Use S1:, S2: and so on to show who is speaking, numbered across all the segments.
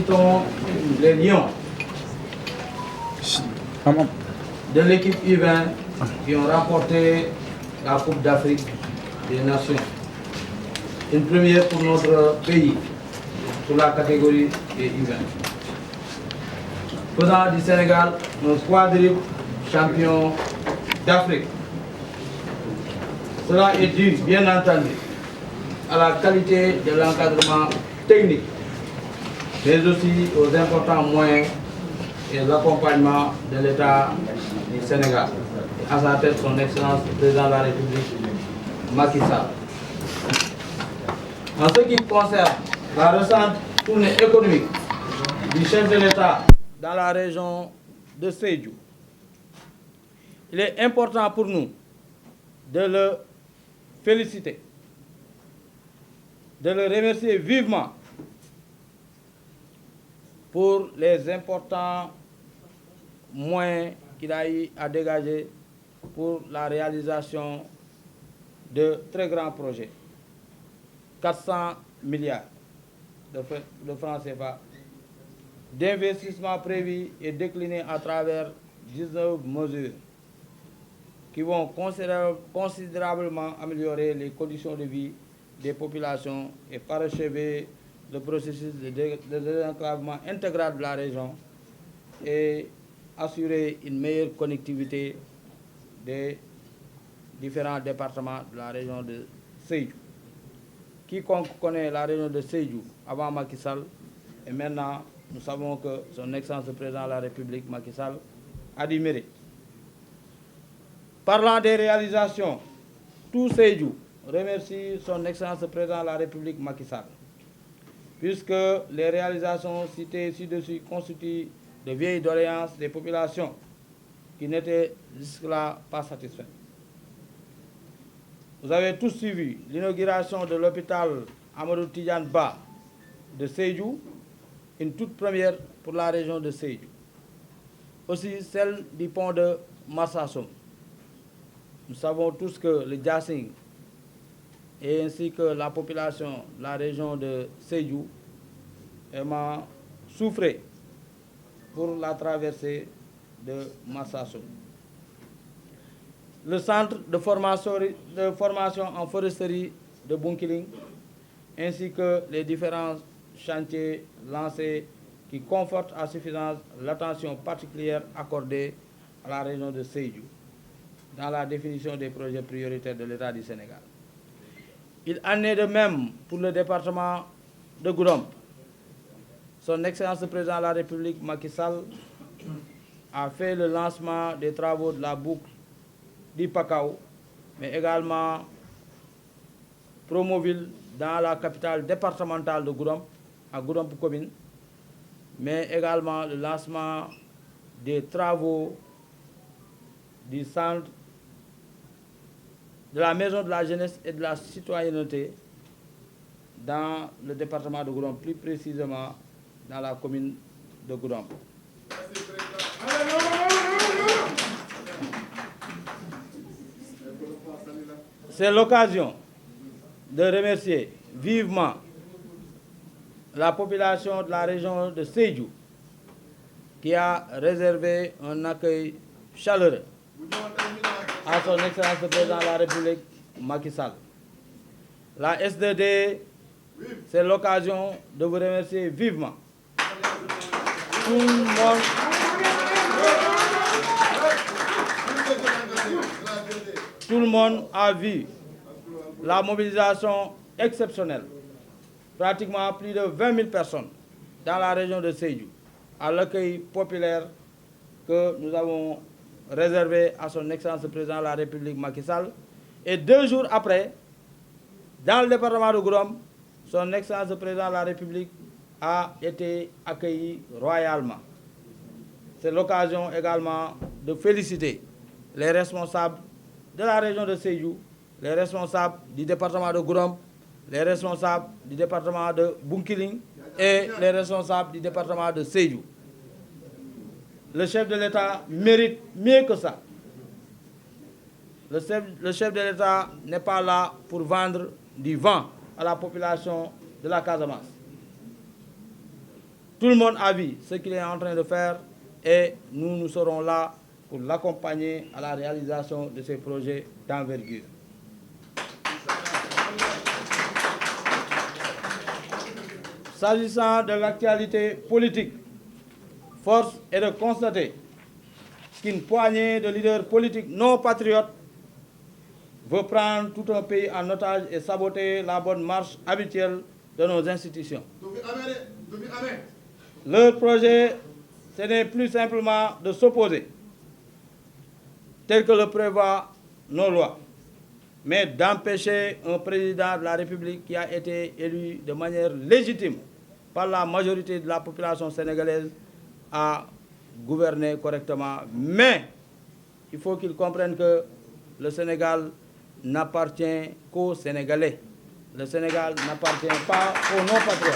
S1: félicitons les Lions de l'équipe U20 qui ont remporté la Coupe d'Afrique des Nations. Une première pour notre pays, pour la catégorie des U20. Faisant du Sénégal un quadruple champion d'Afrique. Cela est dû, bien entendu, à la qualité de l'encadrement technique, mais aussi aux importants moyens et l'accompagnement de l'État du Sénégal. À sa tête, son Excellence le Président de la République, Macky Sall. En ce qui concerne la récente tournée économique du chef de l'État dans la région de Sédhiou, il est important pour nous de le féliciter, de le remercier vivement pour les importants moyens qu'il a eu à dégager pour la réalisation de très grands projets. 400 milliards de francs CFA d'investissements prévus et déclinés à travers 19 mesures qui vont considérablement améliorer les conditions de vie des populations et parachever le processus de désenclavement intégral de la région et assurer une meilleure connectivité des différents départements de la région de Sédhiou. Quiconque connaît la région de Sédhiou avant Macky Sall, et maintenant nous savons que son Excellence le Président de la République, Macky Sall, a du mérite. Parlant des réalisations, tout Sédhiou remercie son Excellence le Président de la République, Macky Sall, puisque les réalisations citées ci-dessus constituent de vieilles doléances des populations qui n'étaient jusque-là pas satisfaites. Vous avez tous suivi l'inauguration de l'hôpital Amadou Tidiane Ba de Sédhiou, une toute première pour la région de Sédhiou. Aussi celle du pont de Marsassoum. Nous savons tous que le Djassing et ainsi que la population de la région de Sédhiou vraiment souffrait pour la traversée de Marsassoum. Le centre de formation en foresterie de Bunkiling, ainsi que les différents chantiers lancés qui confortent à suffisance l'attention particulière accordée à la région de Sédhiou dans la définition des projets prioritaires de l'État du Sénégal. Il en est de même pour le département de Goudomp. Son Excellence le Président de la République, Macky Sall, a fait le lancement des travaux de la boucle d'Ipakao, mais également Promoville dans la capitale départementale de Goudomp, à Goudomp commune, mais également le lancement des travaux du centre de la Maison de la Jeunesse et de la Citoyenneté dans le département de Goudomp, plus précisément dans la commune de Goudomp. C'est l'occasion de remercier vivement la population de la région de Sédhiou qui a réservé un accueil chaleureux à son Excellence le Président de la République, Macky Sall. La SDD, c'est l'occasion de vous remercier vivement. Tout le monde a vu la mobilisation exceptionnelle, pratiquement plus de 20 000 personnes dans la région de Sédhiou, à l'accueil populaire que nous avons réservé à son Excellence le Président de la République, Macky Sall. Et 2 jours après, dans le département de Goudomp, son Excellence le Président de la République a été accueilli royalement. C'est l'occasion également de féliciter les responsables de la région de Sédhiou, les responsables du département de Goudomp, les responsables du département de Bunkiling et les responsables du département de Sédhiou. Le chef de l'État mérite mieux que ça. Le chef de l'État n'est pas là pour vendre du vent à la population de la Casamance. Tout le monde a vu ce qu'il est en train de faire et nous serons là pour l'accompagner à la réalisation de ces projets d'envergure. S'agissant de l'actualité politique, force est de constater qu'une poignée de leaders politiques non patriotes veut prendre tout un pays en otage et saboter la bonne marche habituelle de nos institutions. Leur projet, ce n'est plus simplement de s'opposer, tel que le prévoient nos lois, mais d'empêcher un président de la République qui a été élu de manière légitime par la majorité de la population sénégalaise à gouverner correctement. Mais il faut qu'ils comprennent que le Sénégal n'appartient qu'aux Sénégalais. Le Sénégal n'appartient pas aux non-patriotes.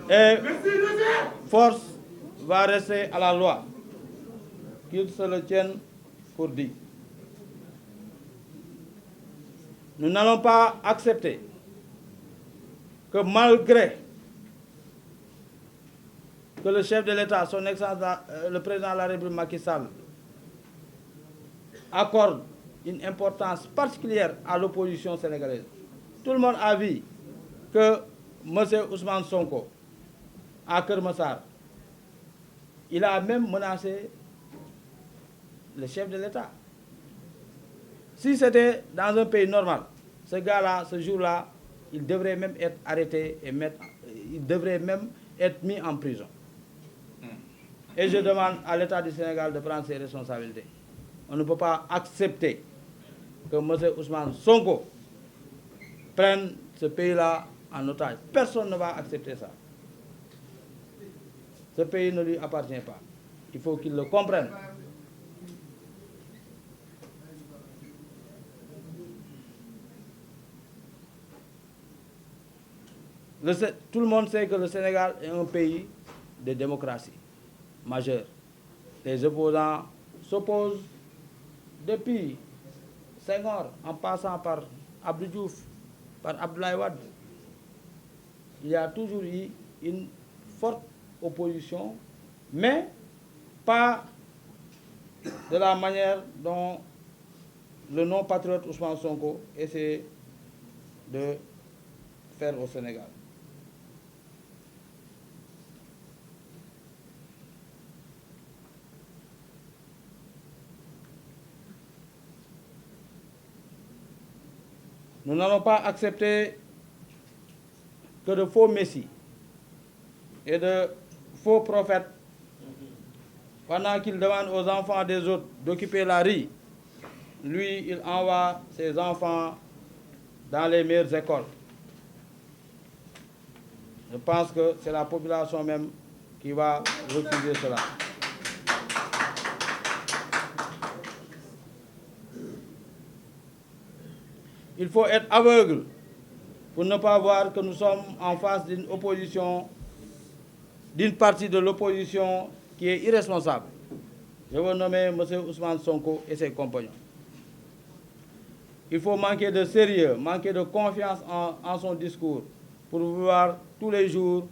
S1: Et force va rester à la loi, qu'ils se le tiennent pour dit. Nous n'allons pas accepter que malgré que le chef de l'État, son Excellence, le président de la République Macky Sall, accorde une importance particulière à l'opposition sénégalaise. Tout le monde a vu que M. Ousmane Sonko, à Keur Massar, il a même menacé le chef de l'État. Si c'était dans un pays normal, ce gars-là, ce jour-là, il devrait même être arrêté et il devrait même être mis en prison. Et je demande à l'État du Sénégal de prendre ses responsabilités. On ne peut pas accepter que M. Ousmane Sonko prenne ce pays-là en otage. Personne ne va accepter ça. Ce pays ne lui appartient pas. Il faut qu'il le comprenne. Tout le monde sait que le Sénégal est un pays de démocratie majeure. Les opposants s'opposent depuis Senghor, en passant par Abdou Diouf, par Abdoulaye Wade. Il y a toujours eu une forte opposition, mais pas de la manière dont le non-patriote Ousmane Sonko essaie de faire au Sénégal. Nous n'allons pas accepter que de faux messies et de faux prophètes, pendant qu'ils demandent aux enfants des autres d'occuper la rue, lui, il envoie ses enfants dans les meilleures écoles. Je pense que c'est la population même qui va refuser cela. Il faut être aveugle pour ne pas voir que nous sommes en face d'une opposition, d'une partie de l'opposition qui est irresponsable. Je veux nommer M. Ousmane Sonko et ses compagnons. Il faut manquer de sérieux, manquer de confiance en son discours pour vouloir tous les jours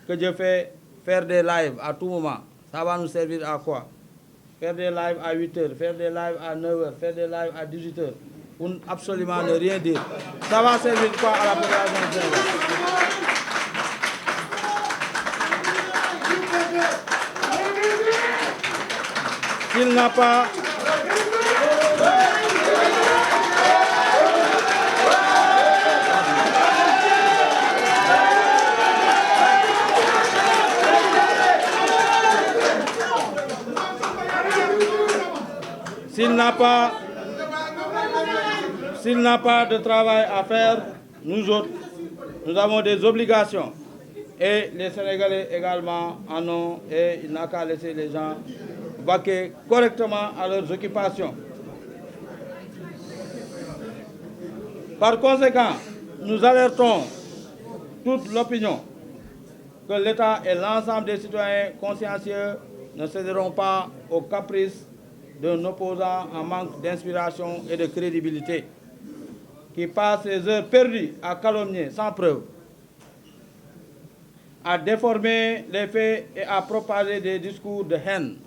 S1: que Dieu fait faire des lives à tout moment. Ça va nous servir à quoi? Faire des lives à 8 h, faire des lives à 9 h, faire des lives à 18 h. Pour absolument ne rien dire. Ça va servir quoi à la population du Sénégal? S'il n'a pas... S'il n'a pas de travail à faire, nous autres, nous avons des obligations. Et les Sénégalais également en ont, et il n'a qu'à laisser les gens vaquer correctement à leurs occupations. Par conséquent, nous alertons toute l'opinion que l'État et l'ensemble des citoyens consciencieux ne céderont pas aux caprices d'un opposant en manque d'inspiration et de crédibilité, qui passe ses heures perdues à calomnier sans preuve à déformer les faits et à propager des discours de haine,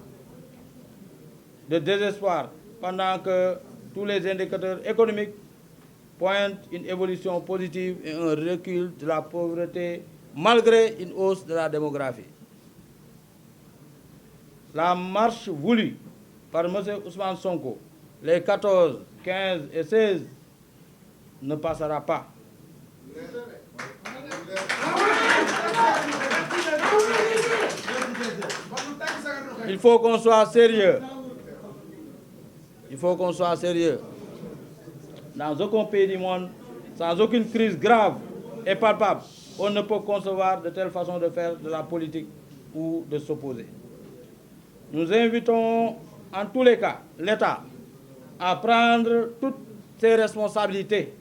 S1: de désespoir, pendant que tous les indicateurs économiques pointent une évolution positive et un recul de la pauvreté malgré une hausse de la démographie. La marche voulue par M. Ousmane Sonko les 14, 15 et 16 ne passera pas. Il faut qu'on soit sérieux. Il faut qu'on soit sérieux. Dans aucun pays du monde, sans aucune crise grave et palpable, on ne peut concevoir de telle façon de faire de la politique ou de s'opposer. Nous invitons en tous les cas l'État à prendre toutes ses responsabilités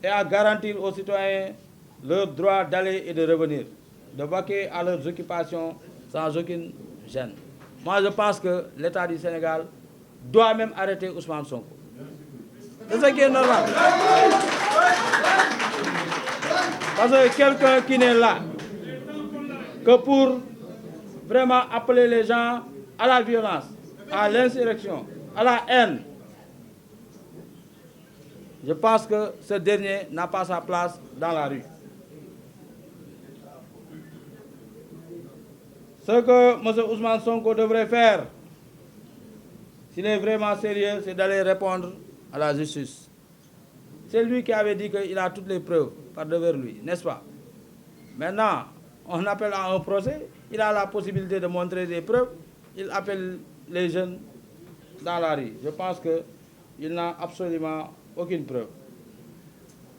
S1: et à garantir aux citoyens leur droit d'aller et de revenir, de vaquer à leurs occupations sans aucune gêne. Moi, je pense que l'État du Sénégal doit même arrêter Ousmane Sonko. C'est ce qui est normal. Parce que quelqu'un qui n'est là que pour vraiment appeler les gens à la violence, à l'insurrection, à la haine, je pense que ce dernier n'a pas sa place dans la rue. Ce que M. Ousmane Sonko devrait faire, s'il est vraiment sérieux, c'est d'aller répondre à la justice. C'est lui qui avait dit qu'il a toutes les preuves par devers lui, n'est-ce pas? Maintenant, on appelle à un procès, il a la possibilité de montrer des preuves, il appelle les jeunes dans la rue. Je pense qu'il n'a absolument aucune preuve.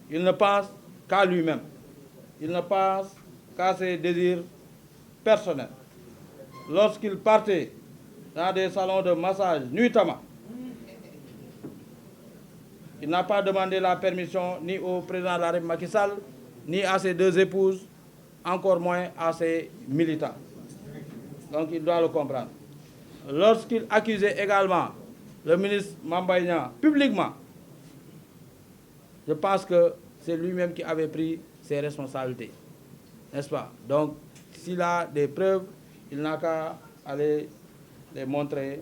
S1: Il ne pense qu'à lui-même. Il ne pense qu'à ses désirs personnels. Lorsqu'il partait dans des salons de massage nuitamment, il n'a pas demandé la permission ni au président de la République Macky Sall, ni à ses deux épouses, encore moins à ses militants. Donc il doit le comprendre. Lorsqu'il accusait également le ministre Mame Mbaye Niang publiquement, je pense que c'est lui-même qui avait pris ses responsabilités. N'est-ce pas? Donc, s'il a des preuves, il n'a qu'à aller les montrer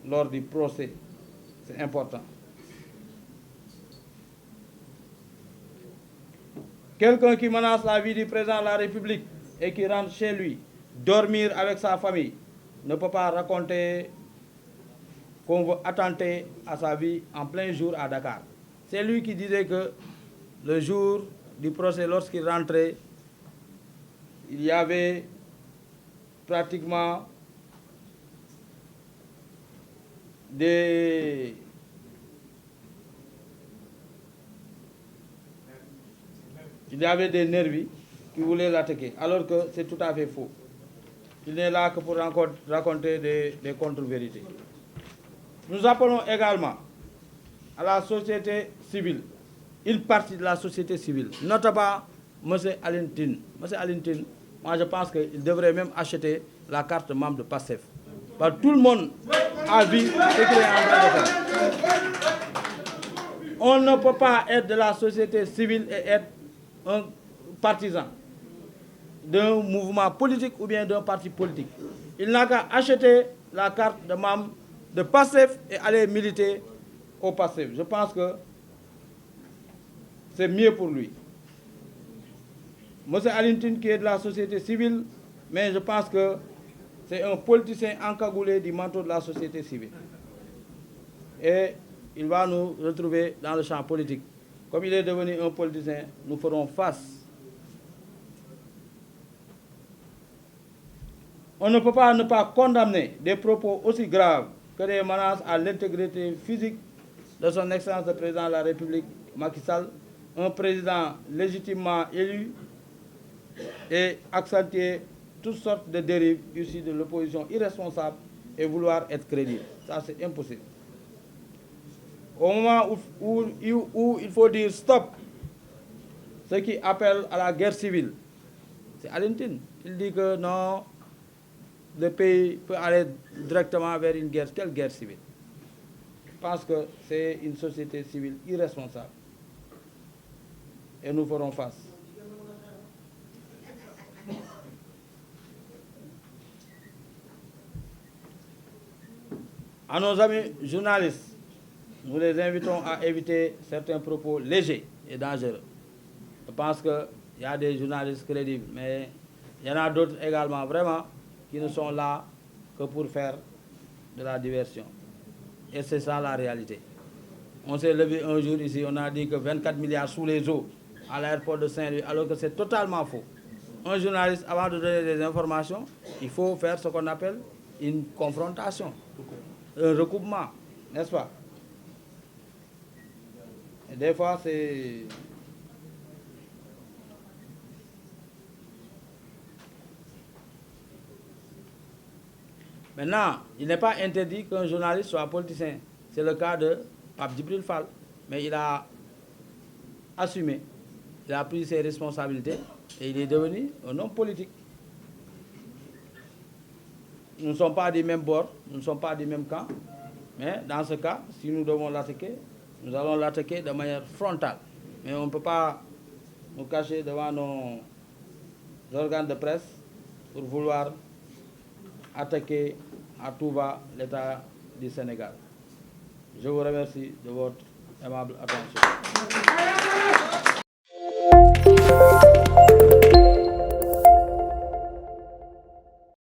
S1: lors du procès. C'est important. Quelqu'un qui menace la vie du président de la République et qui rentre chez lui, dormir avec sa famille, ne peut pas raconter qu'on veut attenter à sa vie en plein jour à Dakar. C'est lui qui disait que le jour du procès, lorsqu'il rentrait, il y avait pratiquement des nervis qui voulaient l'attaquer, alors que c'est tout à fait faux. Il n'est là que pour raconter des contre-vérités. Nous appelons également à la société civile, une partie de la société civile, notamment M. Alioune Tine. M. Alioune Tine, moi je pense qu'il devrait même acheter la carte membre de PASTEF. Parce que tout le monde a vu ce qu'il est en train de faire. On ne peut pas être de la société civile et être un partisan d'un mouvement politique ou bien d'un parti politique. Il n'a qu'à acheter la carte de membre de PASTEF et aller militer au PASTEF. Je pense que c'est mieux pour lui. M. Alioune Tine qui est de la société civile, mais je pense que c'est un politicien encagoulé du manteau de la société civile. Et il va nous retrouver dans le champ politique. Comme il est devenu un politicien, nous ferons face. On ne peut pas ne pas condamner des propos aussi graves que des menaces à l'intégrité physique de son Excellence le Président de la République, Macky Sall, un président légitimement élu, et accentuer toutes sortes de dérives issues de l'opposition irresponsable et vouloir être crédible. Ça, c'est impossible. Au moment où il faut dire stop, ce qui appelle à la guerre civile, c'est Alioune Tine. Il dit que non, le pays peut aller directement vers une guerre. Quelle guerre civile? Je pense que c'est une société civile irresponsable. Et nous ferons face. À nos amis journalistes, nous les invitons à éviter certains propos légers et dangereux. Je pense qu'il y a des journalistes crédibles, mais il y en a d'autres également, vraiment, qui ne sont là que pour faire de la diversion. Et c'est ça la réalité. On s'est levé un jour ici, on a dit que 24 milliards sous les eaux à l'aéroport de Saint-Louis, alors que c'est totalement faux. Un journaliste, avant de donner des informations, il faut faire ce qu'on appelle une confrontation, un recoupement, n'est-ce pas? Et des fois, c'est... Maintenant, il n'est pas interdit qu'un journaliste soit politicien. C'est le cas de Pape Djibril Fall. Mais il a assumé, il a pris ses responsabilités et il est devenu un homme politique. Nous ne sommes pas du même bord, nous ne sommes pas du même camp. Mais dans ce cas, si nous devons l'attaquer, nous allons l'attaquer de manière frontale. Mais on ne peut pas nous cacher devant nos organes de presse pour vouloir attaquer à tout va l'État du Sénégal. Je vous remercie de votre aimable attention.